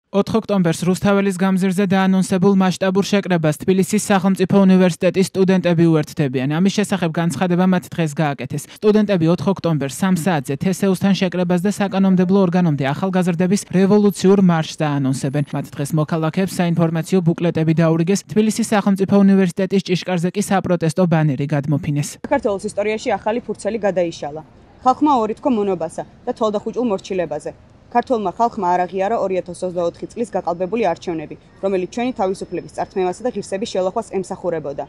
4 ოქტომბერს რუსთაველის გამზირზე დაანონსებულ მასშტაბურ შეკრებას თბილისის სახელმწიფო უნივერსიტეტის სტუდენტები უერთდებიან. ამის შესახებ განცხადება მათ დღეს გააკეთეს. სტუდენტები 4 ოქტომბერს 3 საათზე თესეუსთან შეკრებას და საკანონმდებლო ორგანომდე ახალგაზრდების რევოლუციურ მარშს დაანონსებენ. მათ დღეს მოქალაქეებს საინფორმაციო ბუკლეტები დაურიგეს, თბილისის სახელმწიფო უნივერსიტეტის ჭიშკარზე კი საპროტესტო ბანერი გადმოფინეს. საქართველოს ისტორიაში ახალი ფურცელი გადაიშალა. ხალხმა ორი თქო მონობასა და თვალდახუჭულ მორჩილებაზე. ქართულმა ხალხმა არ აღიარა 2024 წლის გაყალბებული არჩევნები, რომელიც ჩვენი თავისუფლების წართმევასა და ღირსების შელახვას ემსახურებოდა.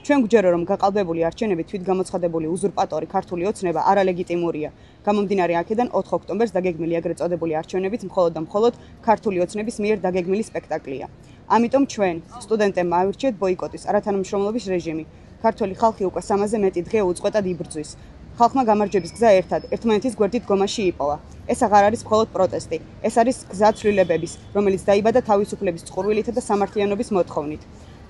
ჩვენ გვჯერა, რომ გაყალბებული არჩევნები თვითგამოცხადებული უზურპატორი ქართული ოცნება არალეგიტიმურია. გამომდინარე აქედან 4 ოქტომბერს დაგეგმილი ეგრეთ წოდებული არჩევნებიც მხოლოდ და მხოლოდ ქართული ოცნების მიერ დაგეგმილი სპექტაკლია. ამიტომ ჩვენ, სტუდენტებმა ავირჩიეთ ბოიკოტის, არათანამშრომლობის რეჟიმი. ქართული ხალხი უკვე 3-ზე მეტი დღე უწყვეტად იბრძვის. ხალხმა გამარჯვების გზა ერთად, ერთმანეთის გვერდით დგომაში იპოვა. ეს აღარ არის მხოლოდ პროტესტი, ეს არის გზა ცვლილებების, რომელიც დაიბადა თავისუფლების წყურვილითა და სამართლიანობის მოთხოვნით.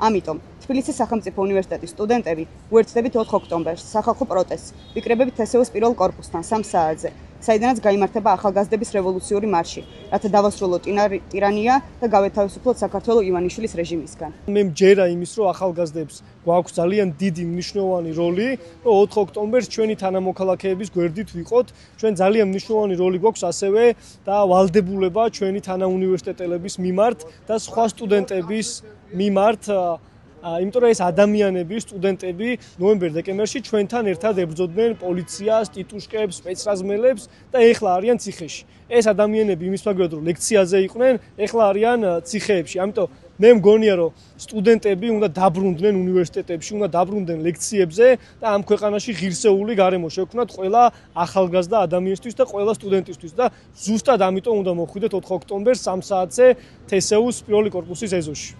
ამიტომ თბილისის სახელმწიფო უნივერსიტეტის სტუდენტები უერთდებით 4 ოქტომბერს სახალხო პროტესტს, ვიკრიბებით თესეუს პირველ კორპუსთან 3 საათზე, საიდანაც გაიმართება ახალგაზრდების რევოლუციური მარში, რათა დავასრულოთ ტირანია და გავეთავისუფლოთ საქართველოს ივანიშვილის რეჟიმისგან. მე მჯერა იმის, რომ ახალგაზრდებს გვაქვს ძალიან დიდი მნიშვნელოვანი როლი, რომ 4 ოქტომბერს ჩვენი თანამოქალაქეების გვერდით ვიყოთ. ჩვენ ძალიან მნიშვნელოვანი როლი გვაქვს ასევე და ვალდებულება ჩვენი თანაუნივერსიტეტელების მიმართ და სხვა სტუდენტების მიმართ. იმიტომ რომ ეს ადამიანები, სტუდენტები ნოემბერ-დეკემბერში ჩვენთან ერთად ებრძოდნენ პოლიციას, ტიტუშკებს, სპეცრაზმელებს და ეხლა არიან ციხეში. ეს ადამიანები იმის მაგალითად რომ ლექციაზე იყვნენ, ეხლა არიან ციხეებში. ამიტომ მე მგონია რომ სტუდენტები უნდა დაბრუნდნენ უნივერსიტეტებში, უნდა დაბრუნდნენ ლექციებზე და ამ ქვეყანაში ღირსეული გარემო შევქმნათ ყველა ახალგაზრდა ადამიანისთვის და ყველა სტუდენტისთვის და ზუსტად ამიტომ უნდა მოხვიდეთ 4 ოქტომბერს 3 საათზე თესეუს პირველი კორპუსის ეზოში.